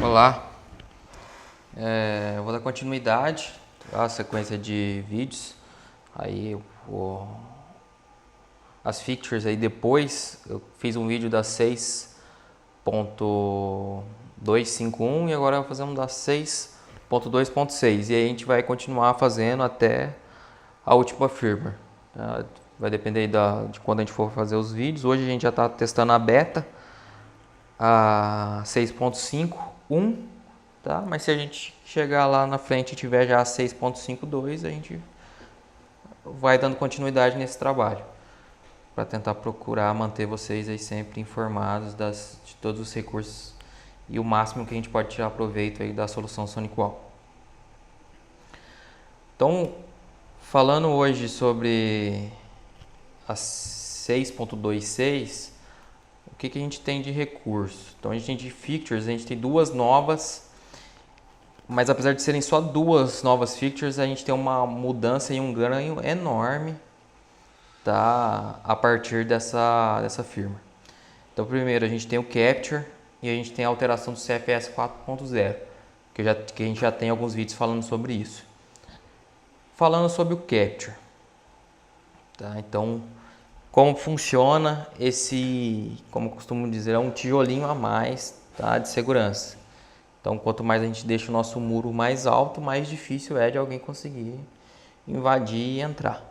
Olá, eu vou dar continuidade à sequência de vídeos. Aí as features aí depois eu fiz um vídeo da 6.251 e agora eu vou fazer um da 6.2.6 e aí a gente vai continuar fazendo até a última firmware. Tá? Vai depender de quando a gente for fazer os vídeos. Hoje a gente já está testando a beta, a 6.5.1, tá? Mas se a gente chegar lá na frente e tiver já a 6.52, a gente vai dando continuidade nesse trabalho para tentar procurar manter vocês aí sempre informados de todos os recursos e o máximo que a gente pode tirar proveito aí da solução SonicWall. Então, falando hoje sobre a 6.26, o que a gente tem de recurso? Então a gente tem de features, a gente tem duas novas, mas apesar de serem só duas novas features, a gente tem uma mudança e um ganho enorme, tá? A partir dessa firma. Então primeiro a gente tem o Capture e a gente tem a alteração do CFS 4.0, que a gente já tem alguns vídeos falando sobre isso. Falando sobre o Capture, tá? Então, como funciona esse, como eu costumo dizer, é um tijolinho a mais, tá, de segurança. Então, quanto mais a gente deixa o nosso muro mais alto, mais difícil é de alguém conseguir invadir e entrar.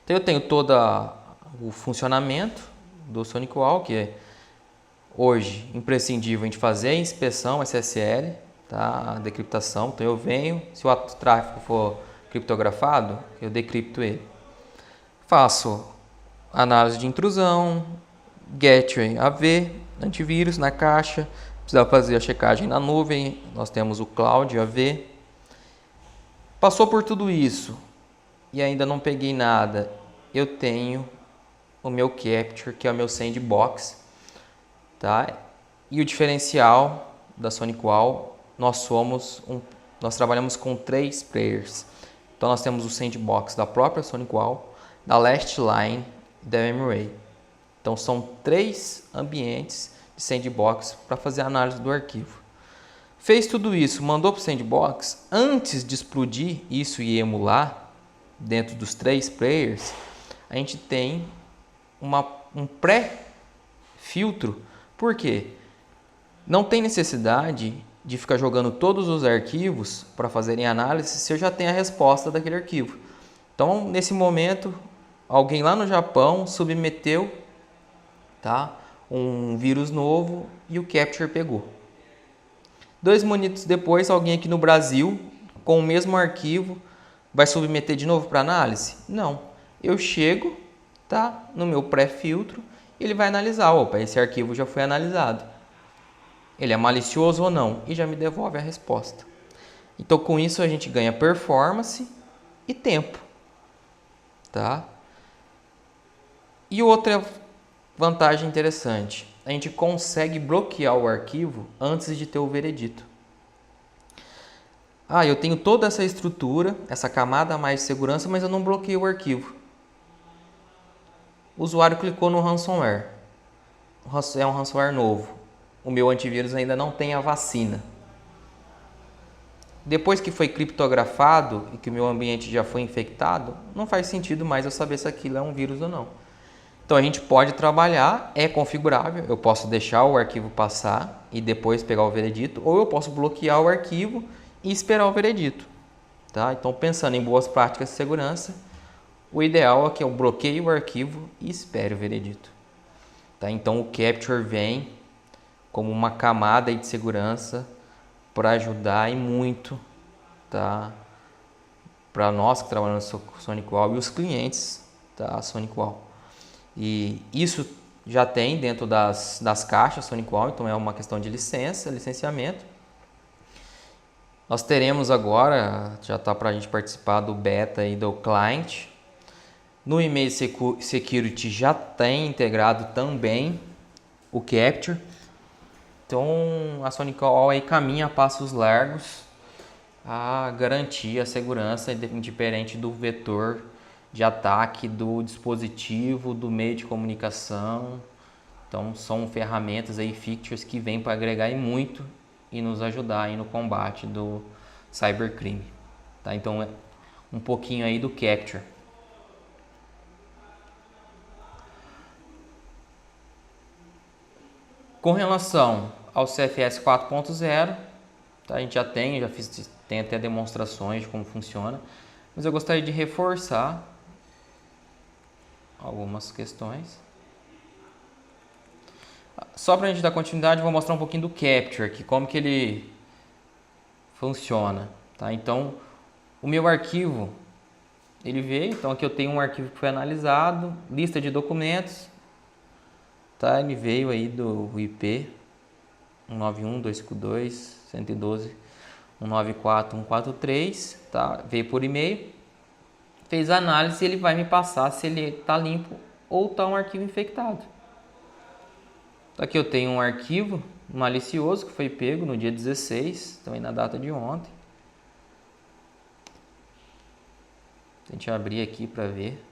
Então, eu tenho todo o funcionamento do SonicWall, que é hoje imprescindível a gente fazer a inspeção SSL, tá, a decriptação. Então, eu venho, se o tráfego for criptografado, eu decripto ele. Faço análise de intrusão, gateway AV, antivírus na caixa, precisa fazer a checagem na nuvem, nós temos o Cloud AV. Passou por tudo isso e ainda não peguei nada, eu tenho o meu Capture, que é o meu sandbox, tá? E o diferencial da SonicWall, nós trabalhamos com 3 players. Então nós temos o sandbox da própria SonicWall, da Last Line e da MRay. Então são 3 ambientes de sandbox para fazer a análise do arquivo. Fez tudo isso, mandou para o sandbox, antes de explodir isso e emular dentro dos 3 players, a gente tem um pré-filtro. Por quê? Não tem necessidade de ficar jogando todos os arquivos para fazerem análise se eu já tenho a resposta daquele arquivo. Então, nesse momento, alguém lá no Japão submeteu, tá, um vírus novo e o Capture pegou. 2 minutos depois, alguém aqui no Brasil, com o mesmo arquivo, vai submeter de novo para análise? Não. Eu chego, tá, no meu pré-filtro, ele vai analisar. Opa, esse arquivo já foi analisado. Ele é malicioso ou não? E já me devolve a resposta. Então, com isso, a gente ganha performance e tempo, tá? E outra vantagem interessante, a gente consegue bloquear o arquivo antes de ter o veredito. Eu tenho toda essa estrutura, essa camada a mais de segurança, mas eu não bloqueio o arquivo. O usuário clicou no ransomware. É um ransomware novo. O meu antivírus ainda não tem a vacina. Depois que foi criptografado e que o meu ambiente já foi infectado, não faz sentido mais eu saber se aquilo é um vírus ou não. Então a gente pode trabalhar, é configurável, eu posso deixar o arquivo passar e depois pegar o veredito, ou eu posso bloquear o arquivo e esperar o veredito. Tá? Então, pensando em boas práticas de segurança, o ideal é que eu bloqueie o arquivo e espere o veredito. Tá? Então o Capture vem como uma camada de segurança para ajudar e muito, tá, para nós que trabalhamos no SonicWall e os clientes da SonicWall. E isso já tem dentro das caixas SonicWall, então é uma questão de licenciamento. Nós teremos agora, já está para a gente participar do beta e do client. No e-mail security já tem integrado também o Capture. Então a SonicWall aí caminha a passos largos a garantir a segurança indiferente do vetor de ataque do dispositivo, do meio de comunicação. Então são ferramentas aí, features que vêm para agregar e muito e nos ajudar aí no combate do cybercrime. Tá? Então é um pouquinho aí do Capture. Com relação ao CFS 4.0, tá? A gente já tem até demonstrações de como funciona, mas eu gostaria de reforçar algumas questões. Só para a gente dar continuidade, vou mostrar um pouquinho do Capture aqui, como que ele funciona. Tá? Então, o meu arquivo, ele veio, então aqui eu tenho um arquivo que foi analisado, lista de documentos, tá? Ele veio aí do IP 191.252.112.194.143, tá? Veio por e-mail, fez a análise e ele vai me passar se ele está limpo ou está um arquivo infectado. Aqui eu tenho um arquivo malicioso que foi pego no dia 16, também na data de ontem. A gente abrir aqui para ver.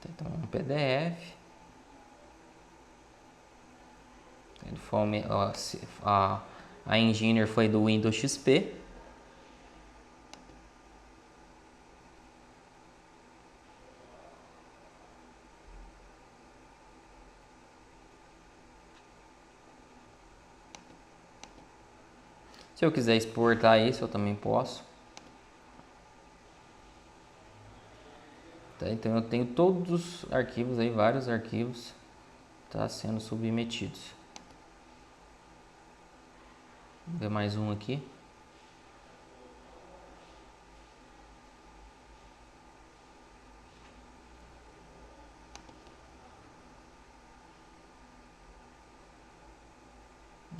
Então, um PDF. Ele foi, a Engineer foi do Windows XP. Se eu quiser exportar isso, eu também posso. Tá? Então eu tenho todos os arquivos aí, vários arquivos, tá, sendo submetidos. Vou ver mais um aqui.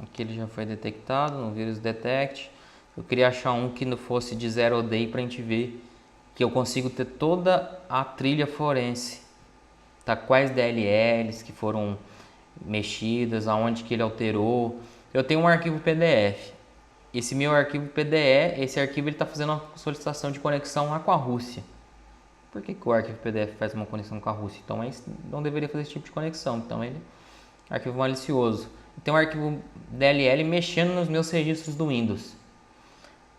Aqui ele já foi detectado no Vírus Detect. Eu queria achar um que não fosse de zero day para a gente ver que eu consigo ter toda a trilha forense, tá? Quais DLLs que foram mexidas, aonde que ele alterou. Eu tenho um arquivo PDF. Esse meu arquivo PDF, esse arquivo ele está fazendo uma solicitação de conexão lá com a Rússia. Por que o arquivo PDF faz uma conexão com a Rússia? Então ele não deveria fazer esse tipo de conexão. Então ele é arquivo malicioso. Tem um arquivo DLL mexendo nos meus registros do Windows.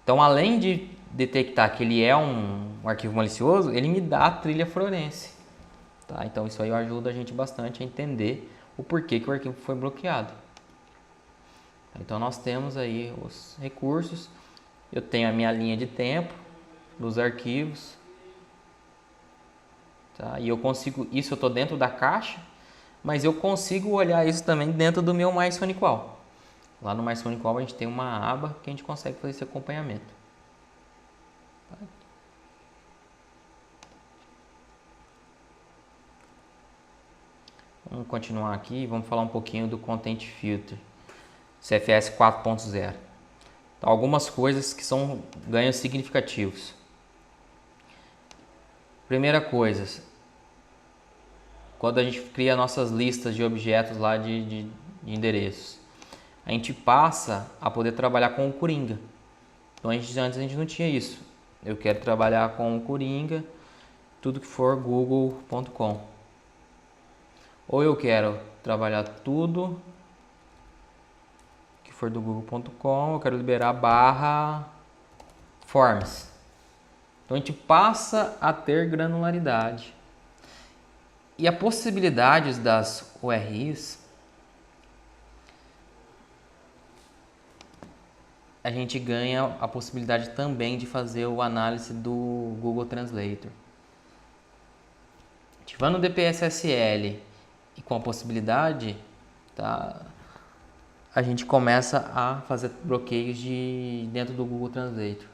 Então, além de detectar que ele é um arquivo malicioso, ele me dá a trilha forense. Tá? Então, isso aí ajuda a gente bastante a entender o porquê que o arquivo foi bloqueado. Então, nós temos aí os recursos. Eu tenho a minha linha de tempo dos arquivos. Tá? E eu consigo, isso eu estou dentro da caixa, mas eu consigo olhar isso também dentro do meu MySonicWall. Lá no MySonicWall a gente tem uma aba que a gente consegue fazer esse acompanhamento. Vamos continuar aqui e vamos falar um pouquinho do Content Filter, CFS 4.0. Então, algumas coisas que são ganhos significativos. Primeira coisa, quando a gente cria nossas listas de objetos lá de endereços, a gente passa a poder trabalhar com o Coringa. Então antes a gente não tinha isso. Eu quero trabalhar com o Coringa, tudo que for google.com. Ou eu quero trabalhar tudo que for do google.com, eu quero liberar /forms. Então a gente passa a ter granularidade. E as possibilidades das URIs, a gente ganha a possibilidade também de fazer o análise do Google Translator. Ativando o DPSSL e com a possibilidade, tá, a gente começa a fazer bloqueios dentro do Google Translator.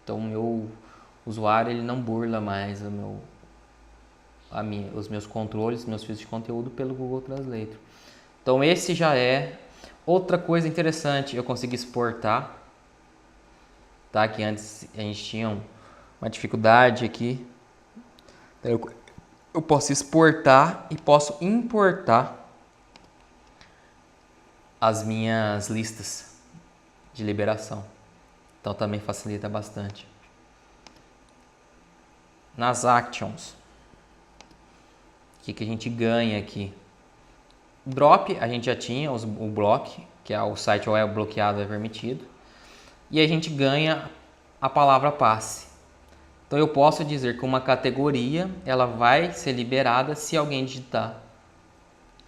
Então o meu usuário ele não burla mais os meus controles, meus fios de conteúdo pelo Google Translator. Então esse já é outra coisa interessante, eu consegui exportar, tá? Que antes a gente tinha uma dificuldade aqui. Eu posso exportar e posso importar as minhas listas de liberação. Então também facilita bastante. Nas actions, que a gente ganha aqui? Drop, a gente já tinha o block, que é o site ou é bloqueado ou é permitido. E a gente ganha a palavra passe. Então eu posso dizer que uma categoria ela vai ser liberada se alguém digitar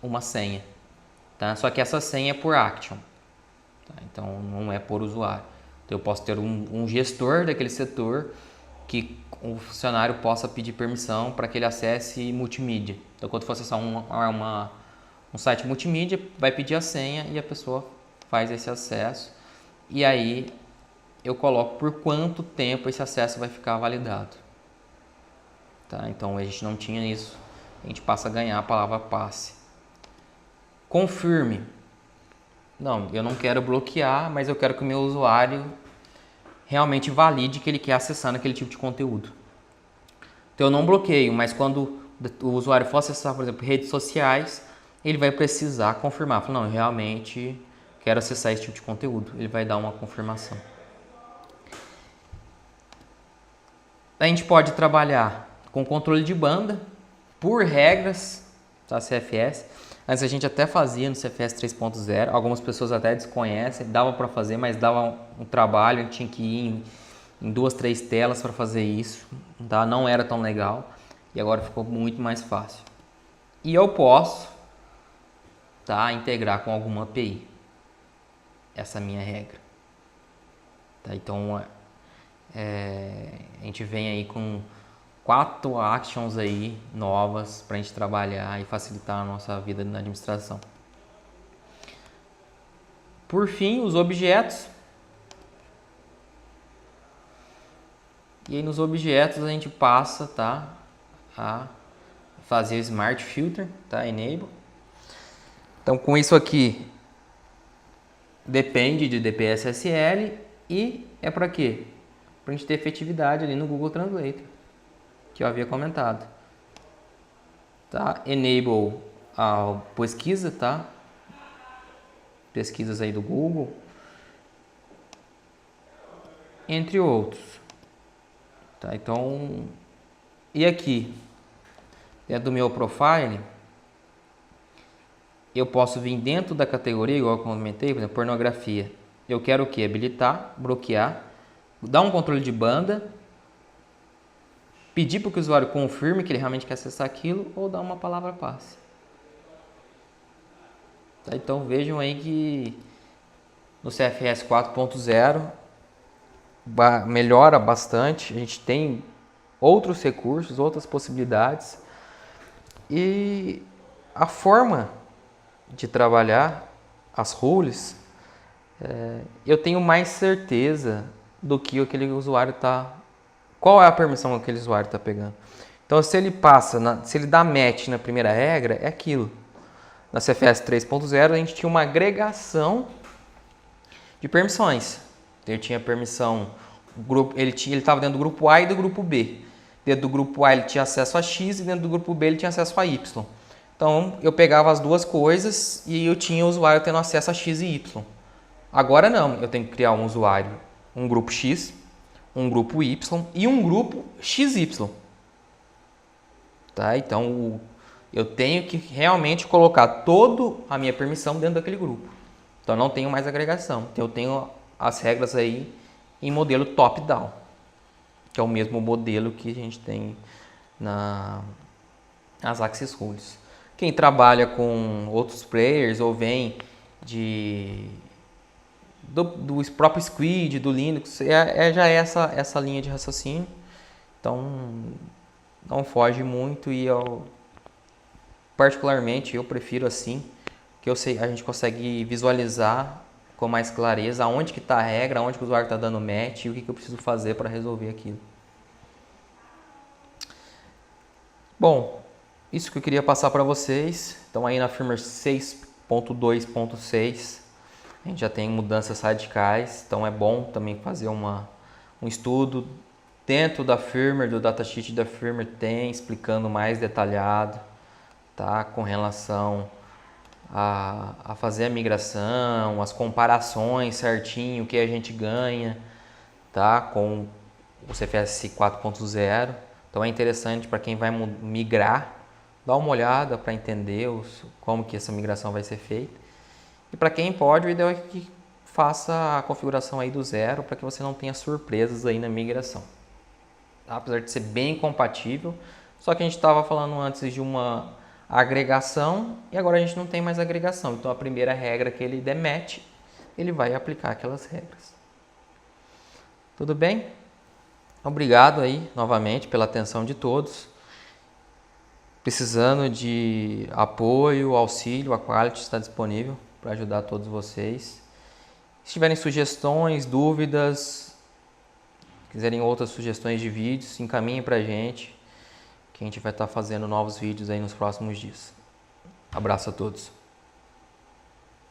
uma senha. Tá? Só que essa senha é por action. Tá? Então não é por usuário. Então eu posso ter um gestor daquele setor que o funcionário possa pedir permissão para que ele acesse multimídia. Então quando for acessar um site multimídia, vai pedir a senha e a pessoa faz esse acesso. E aí eu coloco por quanto tempo esse acesso vai ficar validado. Tá? Então a gente não tinha isso. A gente passa a ganhar a palavra passe. Confirme. Não, eu não quero bloquear, mas eu quero que o meu usuário realmente valide que ele quer acessar naquele tipo de conteúdo. Então eu não bloqueio, mas quando o usuário for acessar, por exemplo, redes sociais, ele vai precisar confirmar. Fala, não, eu realmente quero acessar esse tipo de conteúdo. Ele vai dar uma confirmação. A gente pode trabalhar com controle de banda, por regras, tá, CFS. Antes a gente até fazia no CFS 3.0, algumas pessoas até desconhecem, dava para fazer, mas dava um trabalho, a gente tinha que ir em 2, 3 telas para fazer isso, tá? Não era tão legal e agora ficou muito mais fácil. E eu posso, tá, integrar com alguma API, essa é a minha regra. Tá? Então a gente vem aí com 4 actions aí novas para a gente trabalhar e facilitar a nossa vida na administração. Por fim, os objetos. E aí nos objetos a gente passa, tá, a fazer Smart Filter, tá, Enable. Então com isso aqui depende de DPSSL e é para quê? Para a gente ter efetividade ali no Google Translator, que eu havia comentado. Tá? Enable a pesquisa, tá? Pesquisas aí do Google, entre outros. Tá? Então, e aqui, dentro do meu profile, eu posso vir dentro da categoria, igual eu comentei, por exemplo, pornografia. Eu quero o que? Habilitar, bloquear, dar um controle de banda, pedir para que o usuário confirme que ele realmente quer acessar aquilo ou dar uma palavra passe. Tá? Então vejam aí que no CFS 4.0 melhora bastante, a gente tem outros recursos, outras possibilidades e a forma de trabalhar as rules, eu tenho mais certeza do que aquele usuário está. Qual é a permissão que aquele usuário está pegando? Então, se ele se ele dá match na primeira regra, é aquilo. Na CFS 3.0 a gente tinha uma agregação de permissões. Ele tinha permissão, ele estava dentro do grupo A e do grupo B. Dentro do grupo A ele tinha acesso a X e dentro do grupo B ele tinha acesso a Y. Então eu pegava as duas coisas e eu tinha o usuário tendo acesso a X e Y. Agora não, eu tenho que criar um usuário, um grupo X, um grupo Y e um grupo XY. Tá? Então eu tenho que realmente colocar toda a minha permissão dentro daquele grupo. Então não tenho mais agregação. Então eu tenho as regras aí em modelo top-down, que é o mesmo modelo que a gente tem nas Access Rules. Quem trabalha com outros players ou vem do próprio Squid, do Linux, já é essa linha de raciocínio. Então não foge muito e particularmente eu prefiro assim, que a gente consegue visualizar com mais clareza aonde que está a regra, aonde que o usuário está dando match e o que eu preciso fazer para resolver aquilo. Bom, isso que eu queria passar para vocês. Então aí na firmware 6.2.6 a gente já tem mudanças radicais, então é bom também fazer um estudo dentro da firmware, do datasheet da firmware tem explicando mais detalhado, tá, com relação a fazer a migração, as comparações certinho, o que a gente ganha, tá, com o CFS 4.0. Então é interessante para quem vai migrar, dá uma olhada para entender como que essa migração vai ser feita. E para quem pode, o ideal é que faça a configuração aí do zero para que você não tenha surpresas aí na migração. Tá? Apesar de ser bem compatível, só que a gente estava falando antes de uma agregação e agora a gente não tem mais agregação. Então a primeira regra que ele demete, ele vai aplicar aquelas regras. Tudo bem? Obrigado aí novamente pela atenção de todos. Precisando de apoio, auxílio, a Quality está disponível para ajudar todos vocês. Se tiverem sugestões, dúvidas, quiserem outras sugestões de vídeos, encaminhem para a gente, que a gente vai estar fazendo novos vídeos aí nos próximos dias. Abraço a todos.